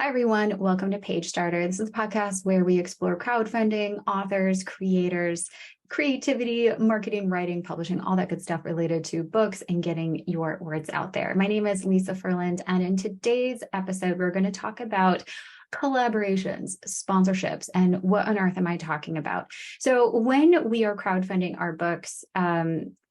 Hi, everyone. Welcome to PageStarter. This is a podcast where we explore crowdfunding, authors, creators, creativity, marketing, writing, publishing, all that good stuff related to books and getting your words out there. My name is Lisa Furland, and in today's episode, we're going to talk about collaborations, sponsorships, and what on earth am I talking about? So when we are crowdfunding our books,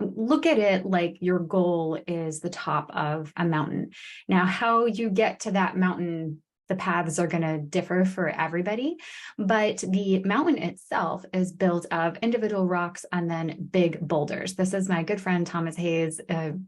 look at it like your goal is the top of a mountain. Now, how you get to that mountain, the paths are going to differ for everybody, but the mountain itself is built of individual rocks and then big boulders. This is my good friend Thomas Hayes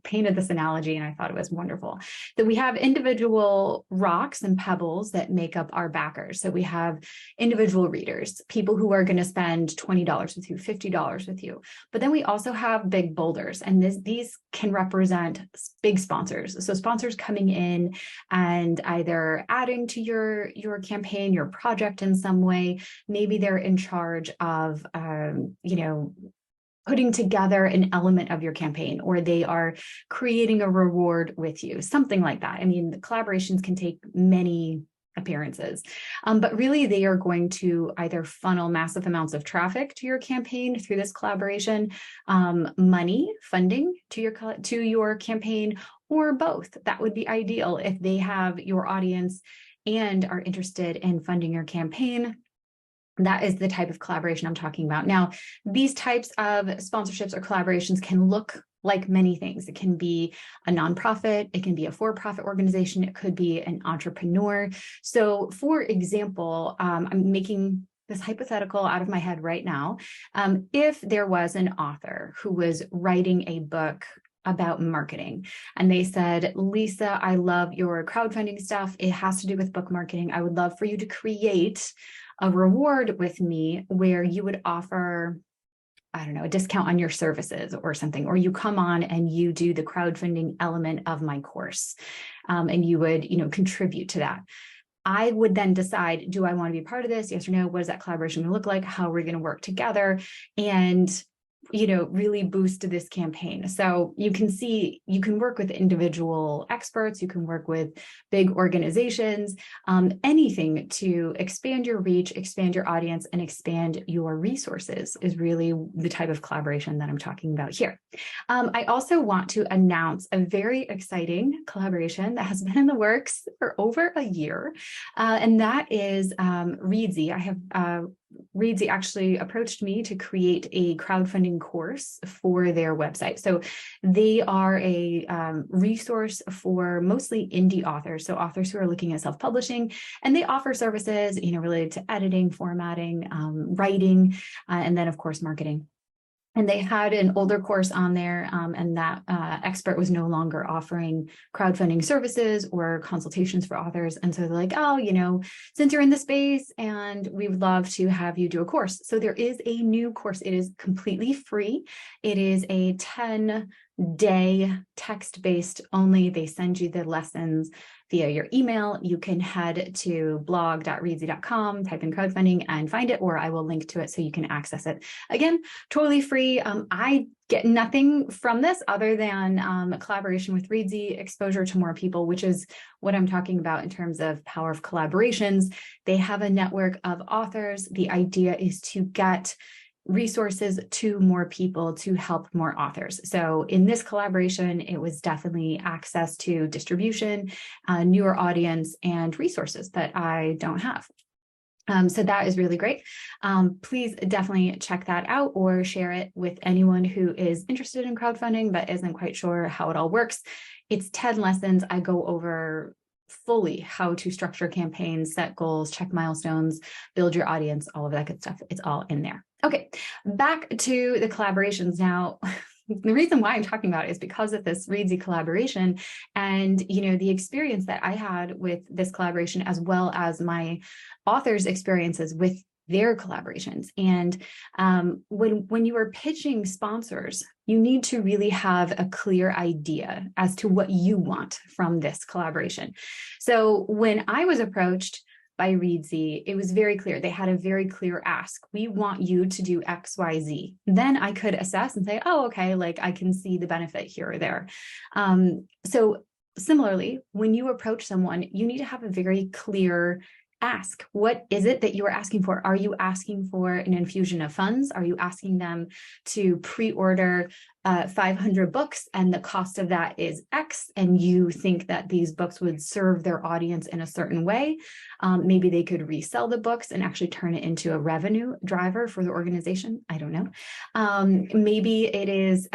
painted this analogy, and I thought it was wonderful. That we have individual rocks and pebbles that make up our backers. So we have individual readers, people who are going to spend $20 with you, $50 with you. But then we also have big boulders, and these can represent big sponsors. So sponsors coming in and either adding to your campaign, your project in some way. Maybe they're in charge of, putting together an element of your campaign, or they are creating a reward with you, something like that. I mean, the collaborations can take many appearances, but really they are going to either funnel massive amounts of traffic to your campaign through this collaboration, money, funding to your campaign, or both. That would be ideal if they have your audience and are interested in funding your campaign. That is the type of collaboration I'm talking about. Now, these types of sponsorships or collaborations can look like many things. It can be a nonprofit, it can be a for-profit organization, it could be an entrepreneur. So for example, I'm making this hypothetical out of my head right now. If there was an author who was writing a book about marketing, and they said, Lisa, I love your crowdfunding stuff. It has to do with book marketing. I would love for you to create a reward with me where you would offer, I don't know, a discount on your services or something, or you come on and you do the crowdfunding element of my course, and you would, contribute to that. I would then decide, do I want to be part of this? Yes or no? What does that collaboration going to look like? How are we going to work together? And really boost this campaign. So you can see, you can work with individual experts, you can work with big organizations, anything to expand your reach, expand your audience, and expand your resources is really the type of collaboration that I'm talking about here. I also want to announce a very exciting collaboration that has been in the works for over a year, and that is Reedsy. Reedsy actually approached me to create a crowdfunding course for their website. So they are a resource for mostly indie authors, so authors who are looking at self-publishing, and they offer services, related to editing, formatting, writing, and then of course, marketing. And they had an older course on there, and that expert was no longer offering crowdfunding services or consultations for authors. And so they're like, oh, since you're in the space, and we would love to have you do a course. So there is a new course. It is completely free. It is a 10-day text-based only. They send you the lessons via your email. You can head to blog.reedsy.com, type in crowdfunding and find it, or I will link to it so you can access it. Again, totally free. I get nothing from this other than a collaboration with Reedsy, exposure to more people, which is what I'm talking about in terms of power of collaborations. They have a network of authors. The idea is to get resources to more people to help more authors. So in this collaboration, it was definitely access to distribution, newer audience, and resources that I don't have. So that is really great. Please definitely check that out or share it with anyone who is interested in crowdfunding but isn't quite sure how it all works. It's 10 lessons. I go over fully how to structure campaigns, set goals, check milestones, build your audience, all of that good stuff. It's all in there. Okay, back to the collaborations now. The reason why I'm talking about it is because of this Reedsy collaboration and, the experience that I had with this collaboration, as well as my authors' experiences with their collaborations. And when you are pitching sponsors, you need to really have a clear idea as to what you want from this collaboration. So when I was approached by Reedsy, it was very clear. They had a very clear ask. We want you to do X, Y, Z. Then I could assess and say, oh, okay, I can see the benefit here or there. So similarly, when you approach someone, you need to have a very clear ask. What is it that you are asking for? Are you asking for an infusion of funds? Are you asking them to pre-order 500 books and the cost of that is X, and you think that these books would serve their audience in a certain way? Maybe they could resell the books and actually turn it into a revenue driver for the organization. I don't know. Maybe it is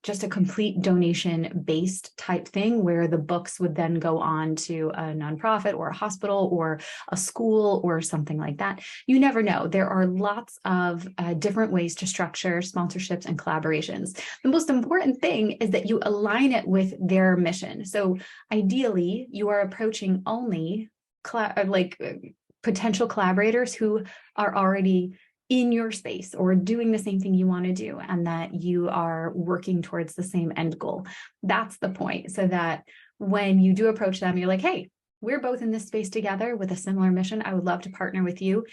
just a complete donation-based type thing where the books would then go on to a nonprofit or a hospital or a school or something like that. You never know. There are lots of different ways to structure sponsorships and collaborations. The most important thing is that you align it with their mission. So ideally, you are approaching only potential collaborators who are already in your space or doing the same thing you want to do, and that you are working towards the same end goal. That's the point. So that when you do approach them, you're like, hey, we're both in this space together with a similar mission. I would love to partner with you.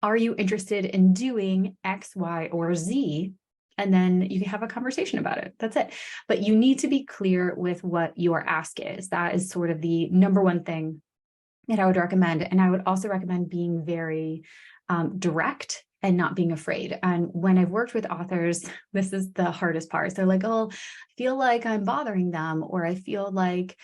Are you interested in doing X, Y, or Z? And then you can have a conversation about it. That's it. But you need to be clear with what your ask is. That is sort of the number one thing that I would recommend. And I would also recommend being very direct and not being afraid. And when I've worked with authors, this is the hardest part. They're like, oh, I feel like I'm bothering them, or I feel like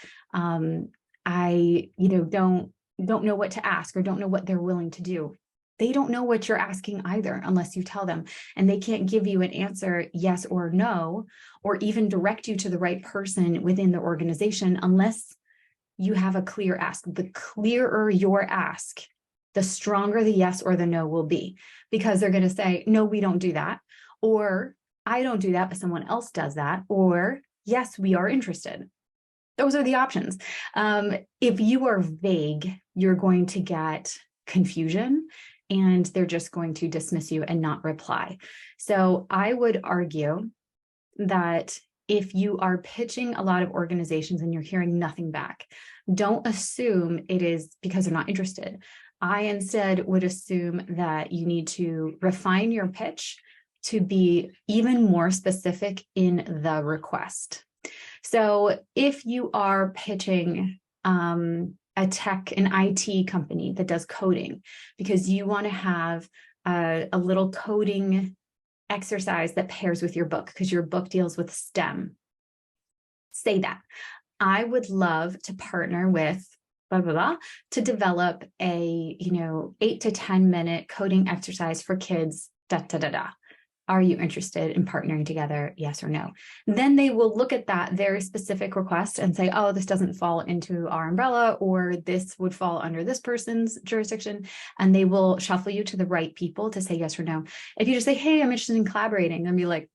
I don't know what to ask or don't know what they're willing to do. They don't know what you're asking either unless you tell them, and they can't give you an answer yes or no, or even direct you to the right person within the organization unless you have a clear ask. The clearer your ask, the stronger the yes or the no will be, because they're going to say, no, we don't do that, or I don't do that, but someone else does that, or yes, we are interested. Those are the options. If you are vague, you're going to get confusion and they're just going to dismiss you and not reply. So I would argue that if you are pitching a lot of organizations and you're hearing nothing back, don't assume it is because they're not interested. I instead would assume that you need to refine your pitch to be even more specific in the request. So if you are pitching an IT company that does coding, because you want to have a little coding exercise that pairs with your book, because your book deals with STEM, say that. I would love to partner with blah, blah, blah, to develop a 8 to 10 minute coding exercise for kids, da, da, da, da. Are you interested in partnering together? Yes or no? Then they will look at that very specific request and say, oh, this doesn't fall into our umbrella, or this would fall under this person's jurisdiction. And they will shuffle you to the right people to say yes or no. If you just say, hey, I'm interested in collaborating, then be like,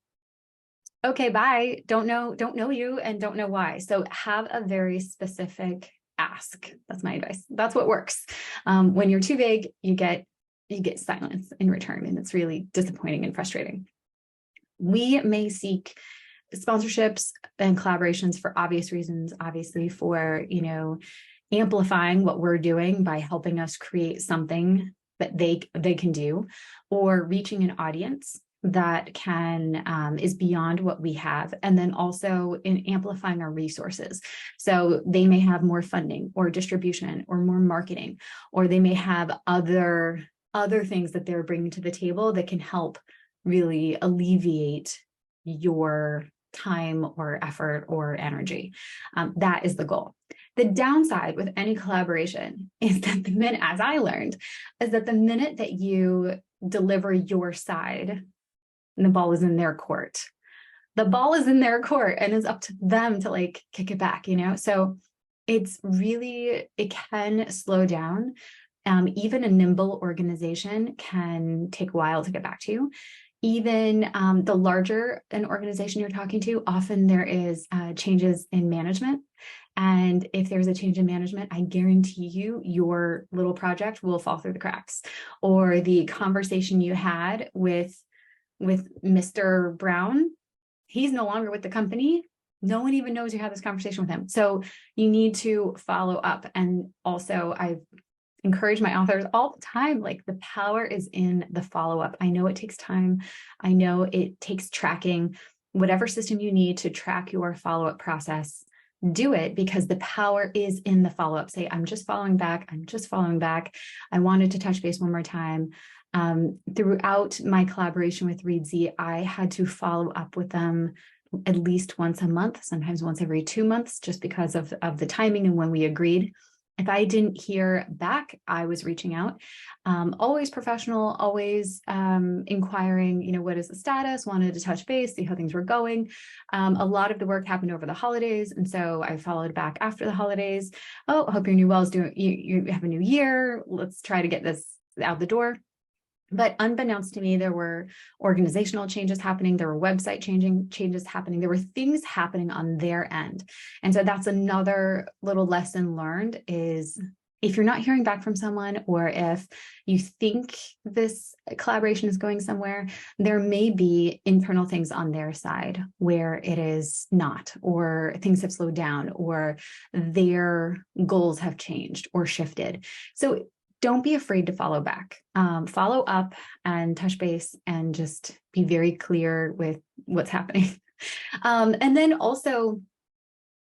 okay, bye. Don't know you and don't know why. So have a very specific ask. That's my advice. That's what works. When you're too vague, you get silence in return, and it's really disappointing and frustrating. We may seek sponsorships and collaborations for obvious reasons, obviously for, amplifying what we're doing by helping us create something that they can do, or reaching an audience that is beyond what we have, and then also in amplifying our resources. So they may have more funding or distribution or more marketing, or they may have other things that they're bringing to the table that can help really alleviate your time or effort or energy. That is the goal. The downside with any collaboration is that as I learned, is that the minute that you deliver your side, and the ball is in their court. The ball is in their court, and it's up to them to kick it back, So it can slow down. Even a nimble organization can take a while to get back to you. Even the larger an organization you're talking to, often there is changes in management. And if there's a change in management, I guarantee you your little project will fall through the cracks. Or the conversation you had with Mr. Brown, he's no longer with the company. No one even knows you had this conversation with him. So you need to follow up. And also, I've encouraged my authors all the time, the power is in the follow-up. I know it takes time. I know it takes tracking. Whatever system you need to track your follow-up process, do it, because the power is in the follow-up. Say, I'm just following back. I'm just following back. I wanted to touch base one more time. Throughout my collaboration with ReadZ, I had to follow up with them at least once a month, sometimes once every 2 months, just because of the timing and when we agreed. If I didn't hear back, I was reaching out, always professional, always inquiring, what is the status, wanted to touch base, see how things were going. A lot of the work happened over the holidays. And so I followed back after the holidays. Oh, I hope your new well is doing, you have a new year. Let's try to get this out the door. But unbeknownst to me, there were organizational changes happening. There were website changes happening. There were things happening on their end. And so that's another little lesson learned, is if you're not hearing back from someone, or if you think this collaboration is going somewhere, there may be internal things on their side where it is not, or things have slowed down, or their goals have changed or shifted. So don't be afraid to follow back, follow up and touch base, and just be very clear with what's happening. And then also,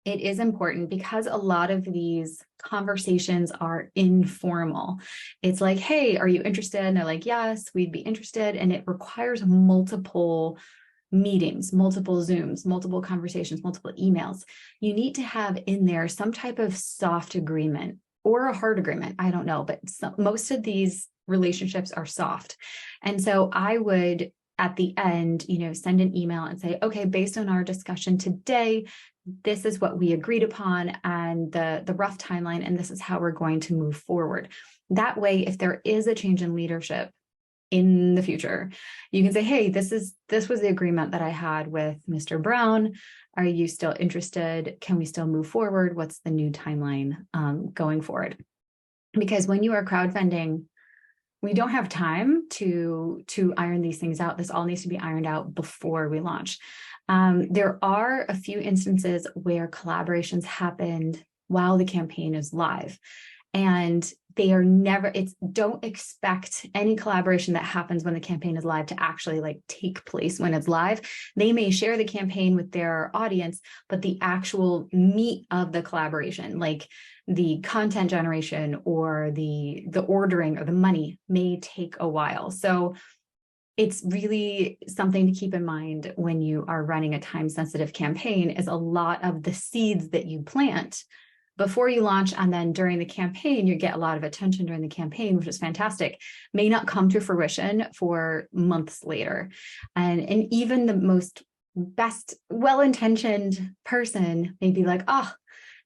it is important, because a lot of these conversations are informal. It's like, hey, are you interested? And they're like, yes, we'd be interested. And it requires multiple meetings, multiple Zooms, multiple conversations, multiple emails. You need to have in there some type of soft agreement, or a hard agreement. I don't know, but most of these relationships are soft. And so I would, at the end, send an email and say, okay, based on our discussion today, this is what we agreed upon, and the rough timeline, and this is how we're going to move forward. That way, if there is a change in leadership in the future, you can say, hey, this was the agreement that I had with Mr. Brown. Are you still interested? Can we still move forward? What's the new timeline going forward? Because when you are crowdfunding, we don't have time to iron these things out. This all needs to be ironed out before we launch. There are a few instances where collaborations happened while the campaign is live, and they are never, don't expect any collaboration that happens when the campaign is live to actually take place when it's live. They may share the campaign with their audience, but the actual meat of the collaboration, like the content generation or the ordering or the money, may take a while. So it's really something to keep in mind when you are running a time-sensitive campaign, is a lot of the seeds that you plant before you launch, and then during the campaign, you get a lot of attention during the campaign, which is fantastic, may not come to fruition for months later. And even the most best well-intentioned person may be like, oh,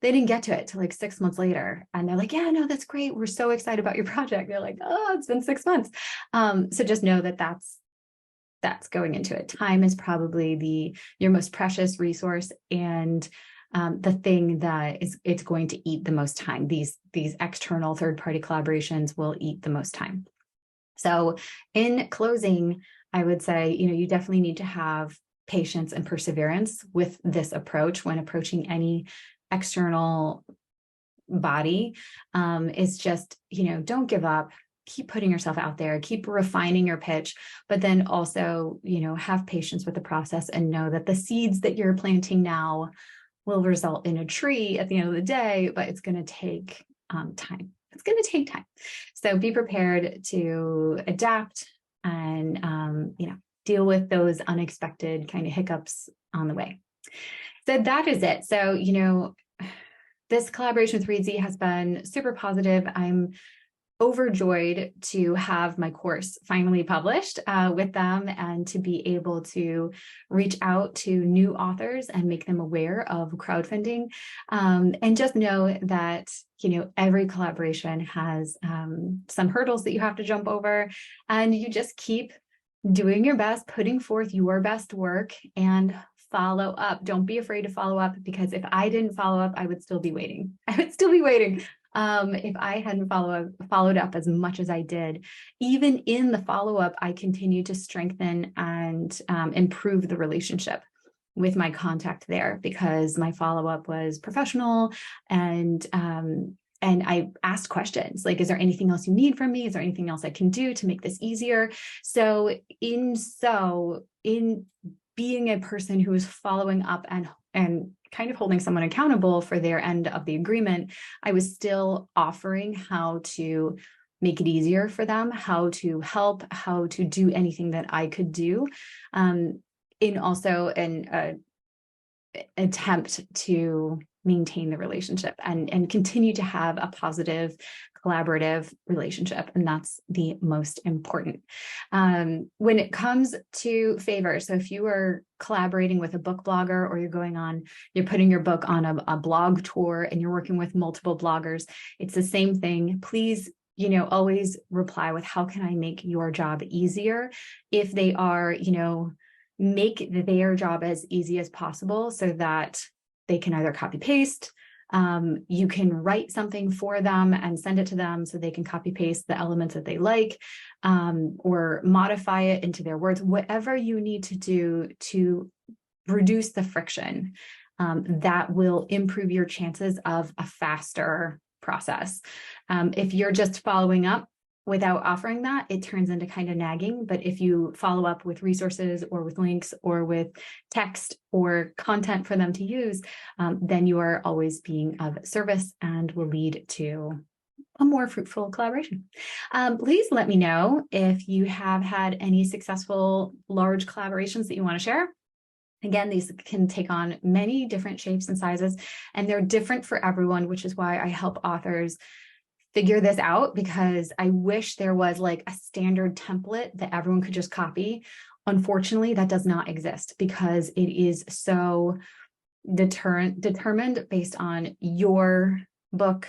they didn't get to it till 6 months later. And they're like, yeah, no, that's great. We're so excited about your project. They're like, oh, it's been 6 months. So just know that that's going into it. Time is probably your most precious resource, and the thing that it's going to eat the most time. These external third-party collaborations will eat the most time. So in closing, I would say, you definitely need to have patience and perseverance with this approach when approaching any external body. It's just, don't give up. Keep putting yourself out there, keep refining your pitch, but then also, have patience with the process, and know that the seeds that you're planting now will result in a tree at the end of the day, but it's going to take time. It's going to take time. So be prepared to adapt and, deal with those unexpected kind of hiccups on the way. So that is it. So, this collaboration with ReadZ has been super positive. I'm overjoyed to have my course finally published with them, and to be able to reach out to new authors and make them aware of crowdfunding. And just know that, every collaboration has some hurdles that you have to jump over, and you just keep doing your best, putting forth your best work, and follow up. Don't be afraid to follow up, because if I didn't follow up, I would still be waiting. If I hadn't followed up as much as I did. Even in the follow-up, I continued to strengthen and improve the relationship with my contact there, because my follow-up was professional, and I asked questions like, is there anything else you need from me? Is there anything else I can do to make this easier? So in being a person who is following up and kind of holding someone accountable for their end of the agreement, I was still offering how to make it easier for them, how to help, how to do anything that I could do, in also an attempt to maintain the relationship and continue to have a positive, collaborative relationship. And that's the most important. When it comes to favors, so if you are collaborating with a book blogger, or you're putting your book on a blog tour and you're working with multiple bloggers, it's the same thing. Please, always reply with, how can I make your job easier? If they are, make their job as easy as possible so that they can either copy paste. You can write something for them and send it to them so they can copy paste the elements that they like, or modify it into their words, whatever you need to do to reduce the friction, that will improve your chances of a faster process. If you're just following up without offering that, it turns into kind of nagging. But if you follow up with resources or with links or with text or content for them to use, then you are always being of service and will lead to a more fruitful collaboration. Please let me know if you have had any successful large collaborations that you want to share. Again, these can take on many different shapes and sizes, and they're different for everyone, which is why I help authors figure this out, because I wish there was like a standard template that everyone could just copy. Unfortunately, that does not exist, because it is so determined based on your book,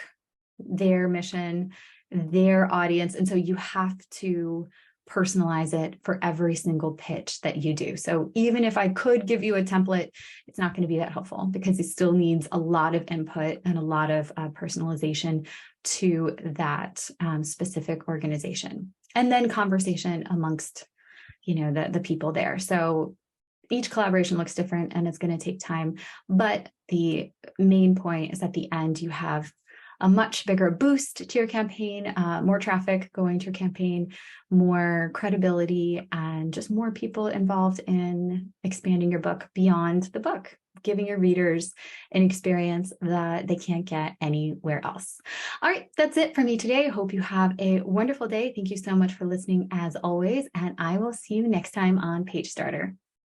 their mission, their audience. And so you have to personalize it for every single pitch that you do. So even if I could give you a template, it's not going to be that helpful, because it still needs a lot of input and a lot of personalization to that specific organization. And then conversation amongst, the people there. So each collaboration looks different and it's going to take time. But the main point is at the end, you have a much bigger boost to your campaign, more traffic going to your campaign, more credibility, and just more people involved in expanding your book beyond the book, giving your readers an experience that they can't get anywhere else. All right, that's it for me today. Hope you have a wonderful day. Thank you so much for listening as always, and I will see you next time on PageStarter.